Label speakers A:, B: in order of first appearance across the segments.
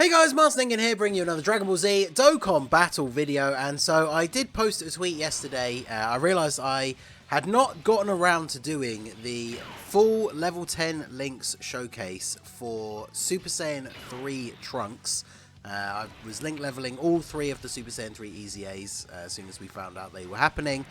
A: Hey guys, Marsningen here, bringing you another Dragon Ball Z Dokkan battle video. And so I did post a tweet yesterday. I realised I had not gotten around to doing the full level 10 links showcase for Super Saiyan 3 Trunks. I was link leveling all three of the Super Saiyan 3 EZAs as soon as we found out they were happening.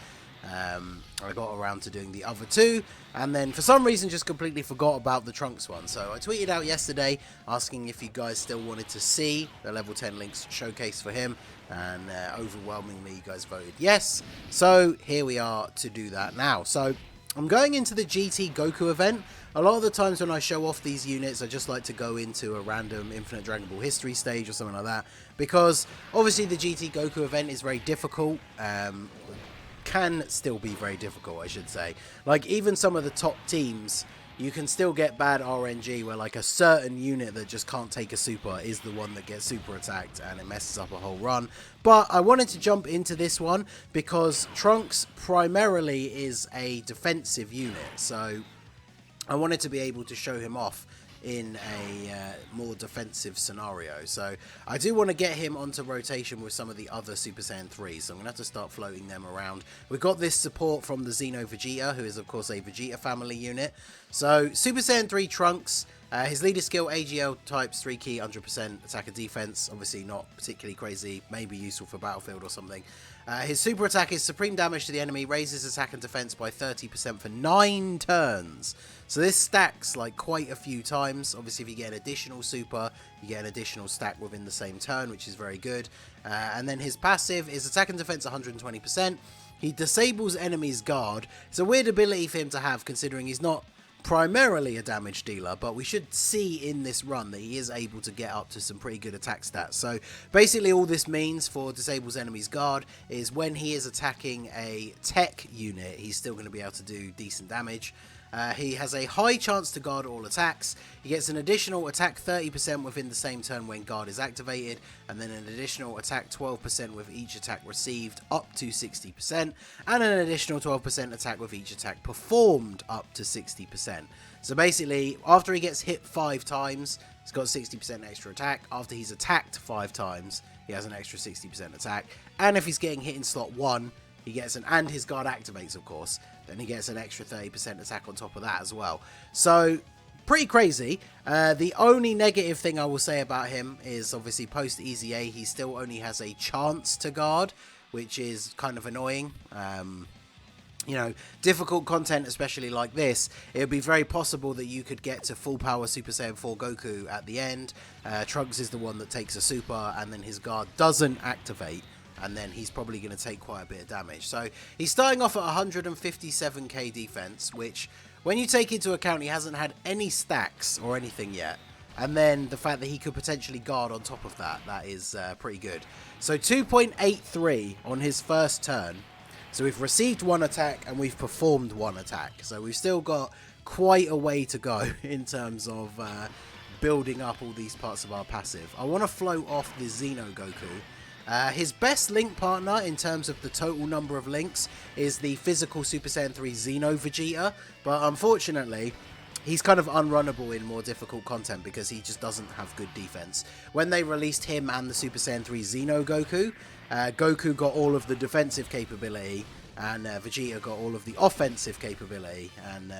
A: I got around to doing the other two, and then for some reason just completely forgot about the Trunks one. So I tweeted out yesterday asking if you guys still wanted to see the level 10 links showcase for him, and overwhelmingly you guys voted yes. So here we are to do that now. So I'm going into the GT Goku event. A lot of the times when I show off these units, I just like to go into a random Infinite Dragon Ball History stage or something like that, because obviously the GT Goku event is very difficult. Can still be very difficult, I should say. Like, even some of the top teams, you can still get bad RNG where like a certain unit that just can't take a super is the one that gets super attacked and it messes up a whole run. But I wanted to jump into this one because Trunks primarily is a defensive unit, so I wanted to be able to show him off in a more defensive scenario. So I do want to get him onto rotation with some of the other Super Saiyan 3s, so I'm going to have to start floating them around. We've got this support from the Xeno Vegeta, who is of course a Vegeta family unit. So Super Saiyan 3 Trunks, his leader skill AGL types 3 key 100% attack and defense, obviously not particularly crazy, maybe useful for battlefield or something. His super attack is supreme damage to the enemy, raises attack and defense by 30% for 9 turns. So this stacks like quite a few times. Obviously if you get an additional super, you get an additional stack within the same turn, which is very good. And then his passive is attack and defense 120%. He disables enemies' guard. It's a weird ability for him to have, considering he's not primarily a damage dealer, but we should see in this run that he is able to get up to some pretty good attack stats. So basically all this means for disables enemies guard is when he is attacking a tech unit, he's still going to be able to do decent damage. He has a high chance to guard all attacks. He gets an additional attack 30% within the same turn when guard is activated, and then an additional attack 12% with each attack received up to 60%, and an additional 12% attack with each attack performed up to 60%. So basically, after he gets hit 5 times, he's got 60% extra attack. After he's attacked 5 times, he has an extra 60% attack. And if he's getting hit in slot 1, he gets and his guard activates, of course, then he gets an extra 30% attack on top of that as well. So, pretty crazy. The only negative thing I will say about him is obviously post EZA, he still only has a chance to guard, which is kind of annoying. You know, difficult content, especially like this, it would be very possible that you could get to full power Super Saiyan 4 Goku at the end. Trunks is the one that takes a super, and then his guard doesn't activate, and then he's probably going to take quite a bit of damage. So he's starting off at 157k defense, which when you take into account he hasn't had any stacks or anything yet, and then the fact that he could potentially guard on top of that, that is pretty good. So 2.83 on his first turn. So we've received 1 attack and we've performed 1 attack. So we've still got quite a way to go in terms of building up all these parts of our passive. I want to float off the Xeno Goku. His best link partner in terms of the total number of links is the physical Super Saiyan 3 Xeno Vegeta, but unfortunately he's kind of unrunnable in more difficult content because he just doesn't have good defense. When they released him and the Super Saiyan 3 Xeno Goku, Goku got all of the defensive capability and Vegeta got all of the offensive capability, and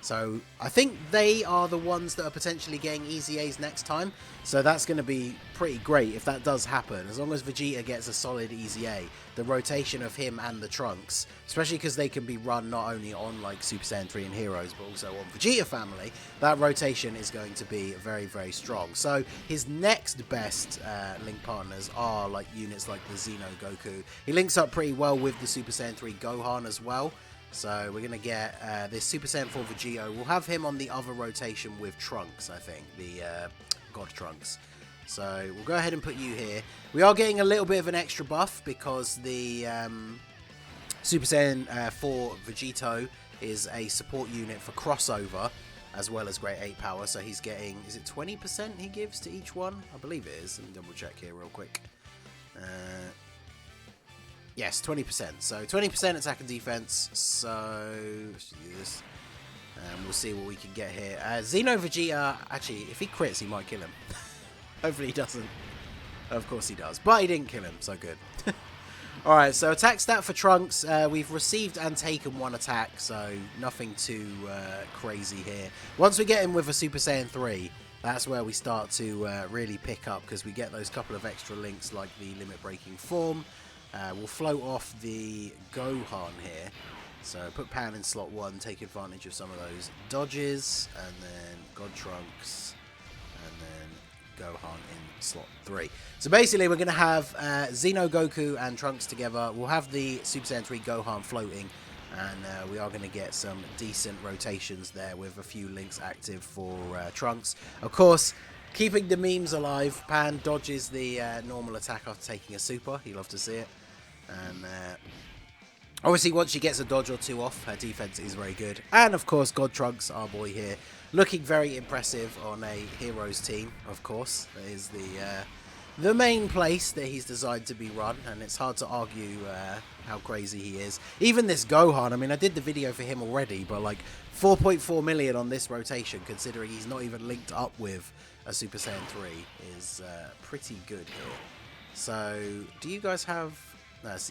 A: so I think they are the ones that are potentially getting EZAs next time. So that's going to be pretty great if that does happen. As long as Vegeta gets a solid EZA, the rotation of him and the Trunks, especially because they can be run not only on like Super Saiyan 3 and Heroes, but also on Vegeta family, that rotation is going to be very, very strong. So his next best link partners are like units like the Xeno Goku. He links up pretty well with the Super Saiyan 3 Gohan as well. So we're going to get this Super Saiyan 4 Vegeta. We'll have him on the other rotation with Trunks, I think. The God Trunks. So we'll go ahead and put you here. We are getting a little bit of an extra buff because the Super Saiyan 4 Vegito is a support unit for crossover as well as Great 8 power. So he's getting, is it 20% he gives to each one? I believe it is. Let me double check here real quick. Yes, 20%. So 20% attack and defense. So let's do this. We'll see what we can get here. Xeno Vegeta, actually, if he crits, he might kill him. Hopefully he doesn't. Of course he does. But he didn't kill him, so good. Alright, so attack stat for Trunks. We've received and taken 1 attack, so nothing too crazy here. Once we get him with a Super Saiyan 3, that's where we start to really pick up, because we get those couple of extra links like the limit breaking form. We'll float off the Gohan here. So put Pan in slot 1, take advantage of some of those dodges, and then God Trunks, and then Gohan in slot 3. So basically we're going to have Xeno, Goku and Trunks together. We'll have the Super Saiyan 3 Gohan floating, and we are going to get some decent rotations there with a few links active for Trunks. Of course, keeping the memes alive, Pan dodges the normal attack after taking a super. You love to see it. And obviously once she gets a dodge or 2 off, her defense is very good. And of course God Trunks, our boy here, looking very impressive on a heroes team. Of course, that is the main place that he's designed to be run, and it's hard to argue how crazy he is. Even this Gohan, I mean, I did the video for him already, but like 4.4 million on this rotation, considering he's not even linked up with a Super Saiyan 3, is pretty good here. So do you guys have...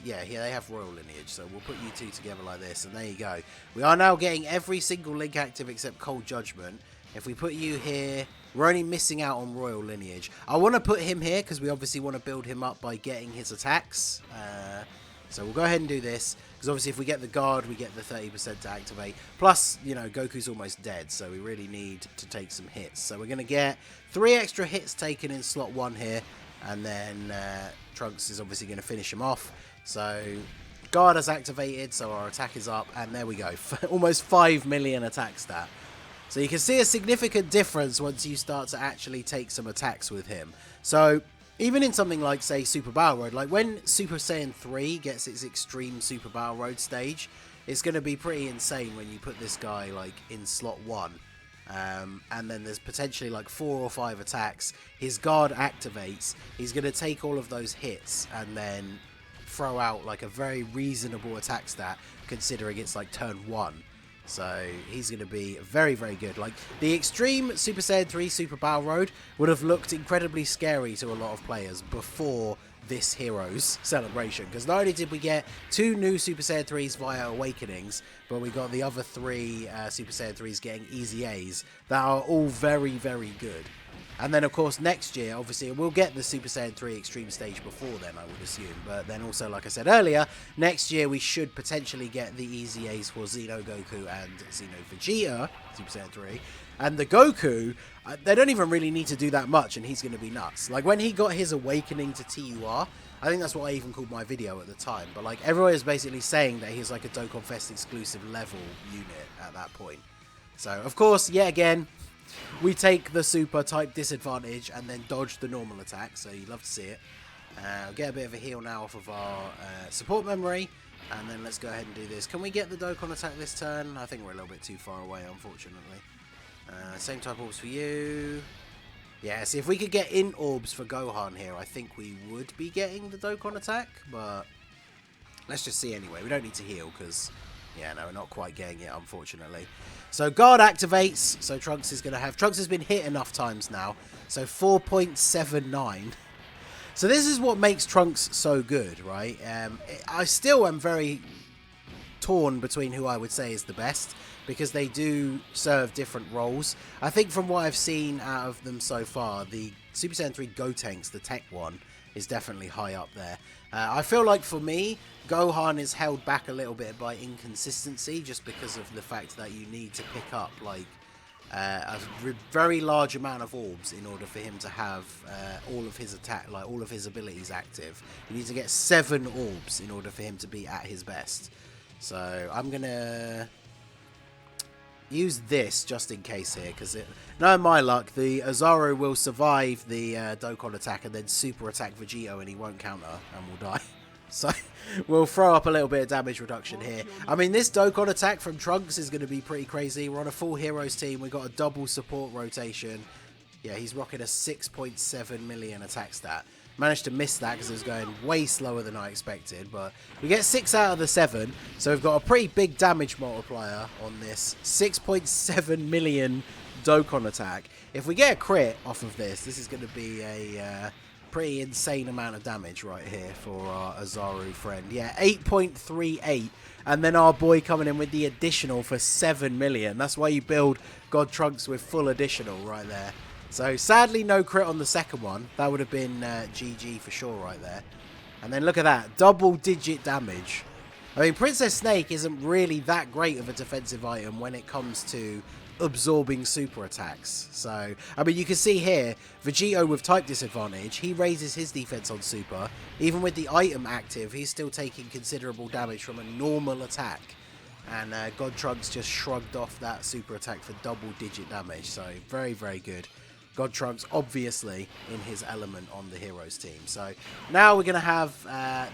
A: yeah, here they have royal lineage, so we'll put you two together like this, and there you go. We are now getting every single link active except Cold Judgment. If we put you here, we're only missing out on royal lineage. I want to put him here because we obviously want to build him up by getting his attacks. So we'll go ahead and do this, because obviously if we get the guard, we get the 30% to activate. Plus, you know, Goku's almost dead, so we really need to take some hits. So we're going to get 3 extra hits taken in slot 1 here, and then Trunks is obviously going to finish him off. So guard has activated, so our attack is up, and there we go. Almost 5 million attack stat. So you can see a significant difference once you start to actually take some attacks with him. So even in something like, say, Super Battle Road, like when Super Saiyan 3 gets its extreme Super Battle Road stage, it's going to be pretty insane when you put this guy like in slot 1. And then there's potentially like 4 or 5 attacks. His guard activates. He's going to take all of those hits and then throw out like a very reasonable attack stat, considering it's like turn 1. So he's going to be very, very good. Like the extreme Super Saiyan 3 Super Battle Road would have looked incredibly scary to a lot of players before this Heroes celebration, because not only did we get 2 new Super Saiyan 3s via Awakenings, but we got the other 3 Super Saiyan 3s getting easy A's that are all very, very good. And then, of course, next year, obviously, we'll get the Super Saiyan 3 Extreme Stage before then, I would assume. But then also, like I said earlier, next year we should potentially get the easy A's for Xeno Goku and Xeno Vegeta, Super Saiyan 3. And the Goku, they don't even really need to do that much, and he's going to be nuts. Like, when he got his awakening to TUR, I think that's what I even called my video at the time. But, like, everyone is basically saying that he's like a Dokkan Fest exclusive level unit at that point. So, of course, yet again, we take the super type disadvantage and then dodge the normal attack, so you love to see it. Get a bit of a heal now off of our support memory, and then let's go ahead and do this. Can we get the Dokkan attack this turn? I think we're a little bit too far away, unfortunately. Same type orbs for you. Yeah, see, if we could get in orbs for Gohan here, I think we would be getting the Dokkan attack, but let's just see anyway. We don't need to heal because, yeah, no, we're not quite getting it, unfortunately. So guard activates, so Trunks is going to have... Trunks has been hit enough times now, so 4.79. So this is what makes Trunks so good, right? I still am very torn between who I would say is the best, because they do serve different roles. I think from what I've seen out of them so far, the Super Saiyan 3 Gotenks, the tech one, is definitely high up there. I feel like for me, Gohan is held back a little bit by inconsistency, just because of the fact that you need to pick up like a very large amount of orbs in order for him to have all of his attack, like all of his abilities active. You need to get 7 orbs in order for him to be at his best. So I'm gonna use this just in case here, because knowing my luck, the Azaru will survive the Dokkan attack and then super attack Vegito, and he won't counter and will die. So we'll throw up a little bit of damage reduction here. I mean, this Dokkan attack from Trunks is going to be pretty crazy. We're on a full heroes team. We've got a double support rotation. Yeah, he's rocking a 6.7 million attack stat. Managed to miss that because it was going way slower than I expected, but we get 6 out of the 7, so we've got a pretty big damage multiplier on this. 6.7 million Dokkan attack. If we get a crit off of this is going to be a pretty insane amount of damage right here for our Azaru friend. Yeah, 8.38. And then our boy coming in with the additional for 7 million. That's why you build God Trunks with full additional right there. So sadly, no crit on the second one. That would have been GG for sure right there. And then look at that. Double-digit damage. I mean, Princess Snake isn't really that great of a defensive item when it comes to absorbing super attacks. So, I mean, you can see here, Vegito with type disadvantage, he raises his defense on super. Even with the item active, he's still taking considerable damage from a normal attack. And God Trunks just shrugged off that super attack for double-digit damage. So, very, very good. God Trunks, obviously, in his element on the Heroes team. So, now we're going to have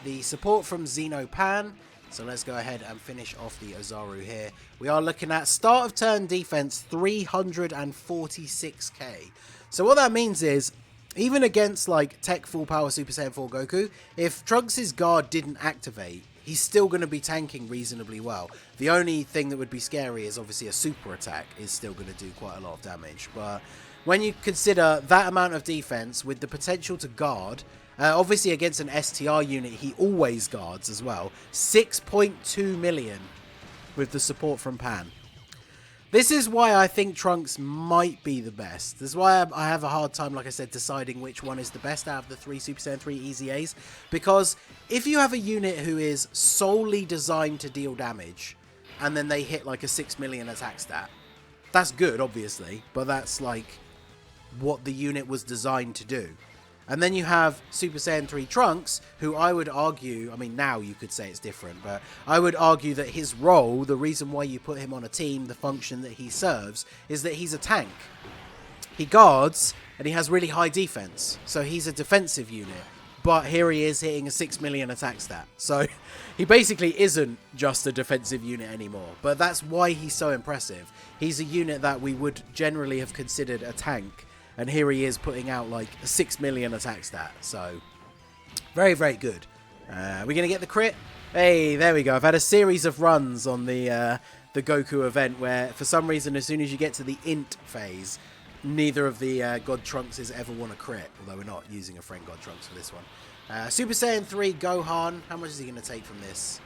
A: the support from Xenopan. So let's go ahead and finish off the Azaru here. We are looking at start of turn defense 346k. So what that means is, even against like Tech Full Power Super Saiyan 4 Goku, if Trunks' guard didn't activate, he's still going to be tanking reasonably well. The only thing that would be scary is obviously a super attack is still going to do quite a lot of damage. But when you consider that amount of defense with the potential to guard, obviously against an STR unit, he always guards as well. 6.2 million with the support from Pan. This is why I think Trunks might be the best. This is why I have a hard time, like I said, deciding which one is the best out of the 3 Super Saiyan 3 Easy A's. Because if you have a unit who is solely designed to deal damage, and then they hit like a 6 million attack stat, that's good, obviously. But that's like what the unit was designed to do. And then you have Super Saiyan 3 Trunks, who I would argue, I mean, now you could say it's different, but I would argue that his role, the reason why you put him on a team, the function that he serves, is that he's a tank. He guards, and he has really high defense. So he's a defensive unit. But here he is hitting a 6 million attack stat. So he basically isn't just a defensive unit anymore. But that's why he's so impressive. He's a unit that we would generally have considered a tank. And here he is putting out like a 6 million attack stat. So, very, very good. We're going to get the crit. Hey, there we go. I've had a series of runs on the Goku event where, for some reason, as soon as you get to the int phase, neither of the God Trunkses ever want a crit. Although we're not using a friend God Trunks for this one. Super Saiyan 3 Gohan. How much is he going to take from this?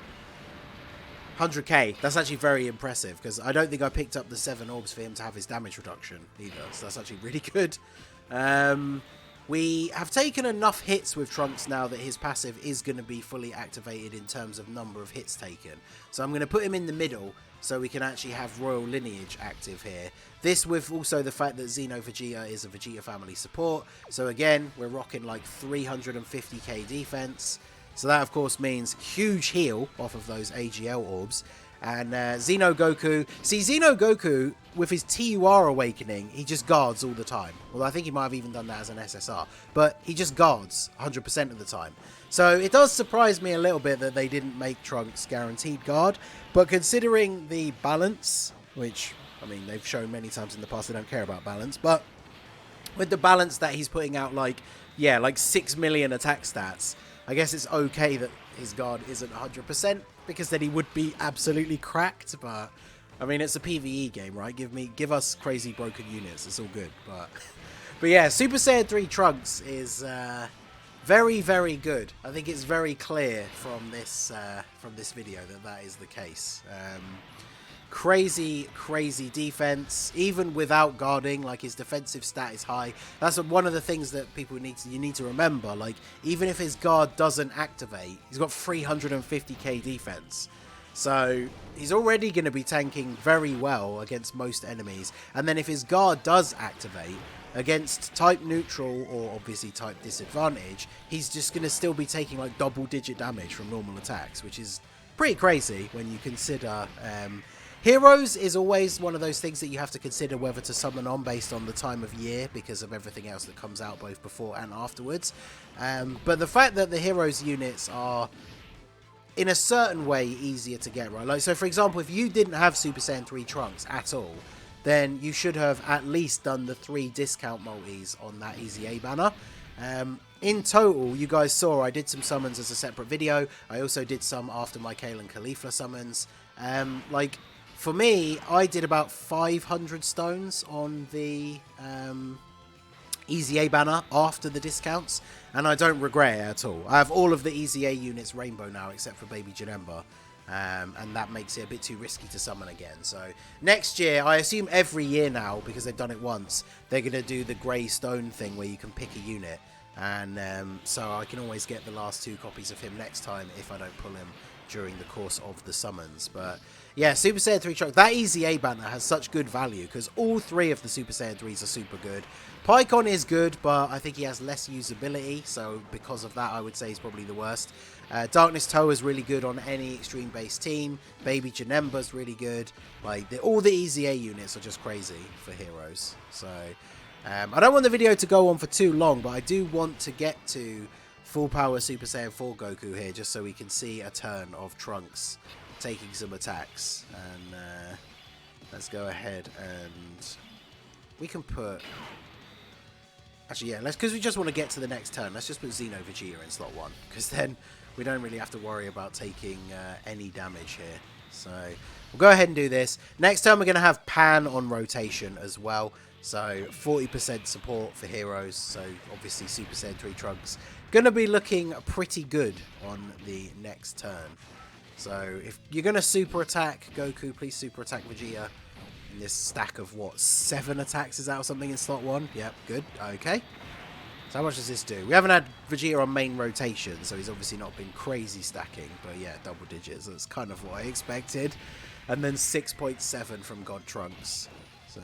A: 100k. That's actually very impressive because I don't think I picked up the 7 orbs for him to have his damage reduction either. So that's actually really good. We have taken enough hits with Trunks now that his passive is going to be fully activated in terms of number of hits taken. So I'm going to put him in the middle so we can actually have Royal Lineage active here. This with also the fact that Xeno Vegeta is a Vegeta family support. So again, we're rocking like 350k defense. So that, of course, means huge heal off of those AGL orbs. And Xeno Goku. See, Xeno Goku, with his TUR awakening, he just guards all the time. Well, I think he might have even done that as an SSR. But he just guards 100% of the time. So it does surprise me a little bit that they didn't make Trunks guaranteed guard. But considering the balance, which, I mean, they've shown many times in the past they don't care about balance. But with the balance that he's putting out, like, yeah, like 6 million attack stats, I guess it's okay that his guard isn't 100% because then he would be absolutely cracked. But I mean, it's a PvE game, right? Give us crazy broken units. It's all good. But yeah, Super Saiyan 3 Trunks is very, very good. I think it's very clear from this video that is the case. Crazy defense, even without guarding. Like, his defensive stat is high. That's one of the things that you need to remember. Like, even if his guard doesn't activate, he's got 350k defense. So he's already going to be tanking very well against most enemies. And then if his guard does activate against type neutral or obviously type disadvantage, he's just going to still be taking like double-digit damage from normal attacks, which is pretty crazy when you consider Heroes is always one of those things that you have to consider whether to summon on based on the time of year because of everything else that comes out both before and afterwards. But the fact that the Heroes units are, in a certain way, easier to get, right? Like, so, for example, if you didn't have Super Saiyan 3 Trunks at all, then you should have at least done the 3 discount multis on that Easy A banner. In total, you guys saw I did some summons as a separate video. I also did some after my Kale and Caulifla summons. Like, for me, I did about 500 stones on the Easy A banner after the discounts, and I don't regret it at all. I have all of the Easy A units rainbow now, except for Baby Janemba, and that makes it a bit too risky to summon again. So next year, I assume every year now, because they've done it once, they're going to do the grey stone thing where you can pick a unit, and so I can always get the last 2 copies of him next time if I don't pull him during the course of the summons. But yeah, Super Saiyan 3 Trunks, that Easy A banner has such good value because all 3 of the Super Saiyan 3s are super good. Pycon is good, but I think he has less usability, so because of that I would say he's probably the worst. Darkness Toe is really good on any extreme base team. Baby Janemba's really good. Like all the Easy A units are just crazy for heroes. So I don't want the video to go on for too long, but I do want to get to full power Super Saiyan 4 Goku here, just so we can see a turn of Trunks taking some attacks. And let's go ahead and we can put... Actually, yeah, because we just want to get to the next turn, let's just put Xeno Vegeta in slot 1, because then we don't really have to worry about taking any damage here. So we'll go ahead and do this. Next turn we're going to have Pan on rotation as well. So 40% support for heroes. So obviously Super Saiyan 3 Trunks going to be looking pretty good on the next turn. So if you're going to super attack Goku, please super attack Vegeta. In this stack of what, 7 attacks is that or something in slot 1? Yep, good. Okay. So how much does this do? We haven't had Vegeta on main rotation, so he's obviously not been crazy stacking. But yeah, double digits. That's kind of what I expected. And then 6.7 from God Trunks. So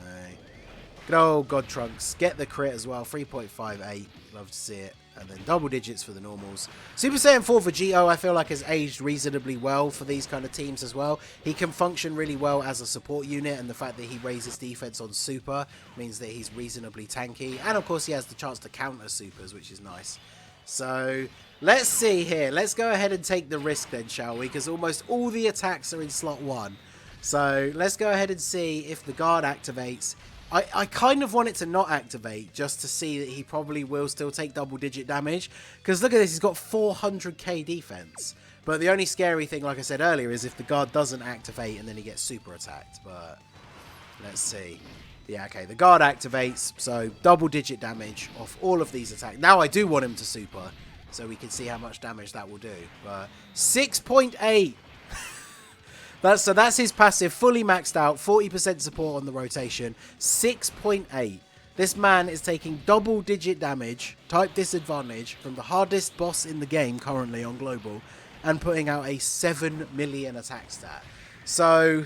A: good old God Trunks. Get the crit as well. 3.58. Love to see it. And then double digits for the normals. Super Saiyan 4 Vegito, I feel like, has aged reasonably well for these kind of teams as well. He can function really well as a support unit, and the fact that he raises defense on Super means that he's reasonably tanky. And of course, he has the chance to counter Supers, which is nice. So let's see here. Let's go ahead and take the risk then, shall we? Because almost all the attacks are in slot 1. So let's go ahead and see if the guard activates. I kind of want it to not activate just to see that he probably will still take double-digit damage. Because look at this, he's got 400k defense. But the only scary thing, like I said earlier, is if the guard doesn't activate and then he gets super attacked. But let's see. Yeah, okay, the guard activates, so double-digit damage off all of these attacks. Now I do want him to super, so we can see how much damage that will do. But 6.8. So that's his passive, fully maxed out, 40% support on the rotation, 6.8. This man is taking double-digit damage, type disadvantage, from the hardest boss in the game currently on Global, and putting out a 7 million attack stat. So,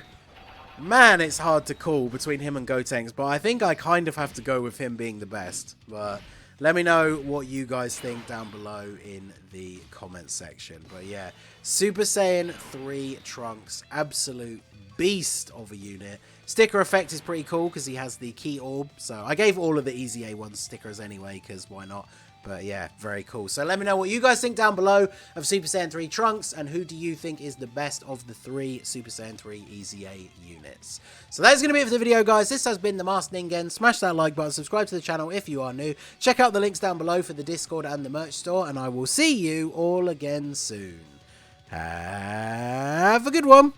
A: man, it's hard to call between him and Gotenks, but I think I kind of have to go with him being the best. But let me know what you guys think down below in the comments section. But yeah, Super Saiyan 3 Trunks, absolute beast of a unit. Sticker effect is pretty cool because he has the key orb. So I gave all of the Easy A ones stickers anyway, because why not? But yeah, very cool. So let me know what you guys think down below of Super Saiyan 3 Trunks, and who do you think is the best of the 3 Super Saiyan 3 Easy A units. So that's going to be it for the video, guys. This has been the Masked Ningen. Smash that like button, subscribe to the channel if you are new. Check out the links down below for the Discord and the merch store, and I will see you all again soon. Have a good one.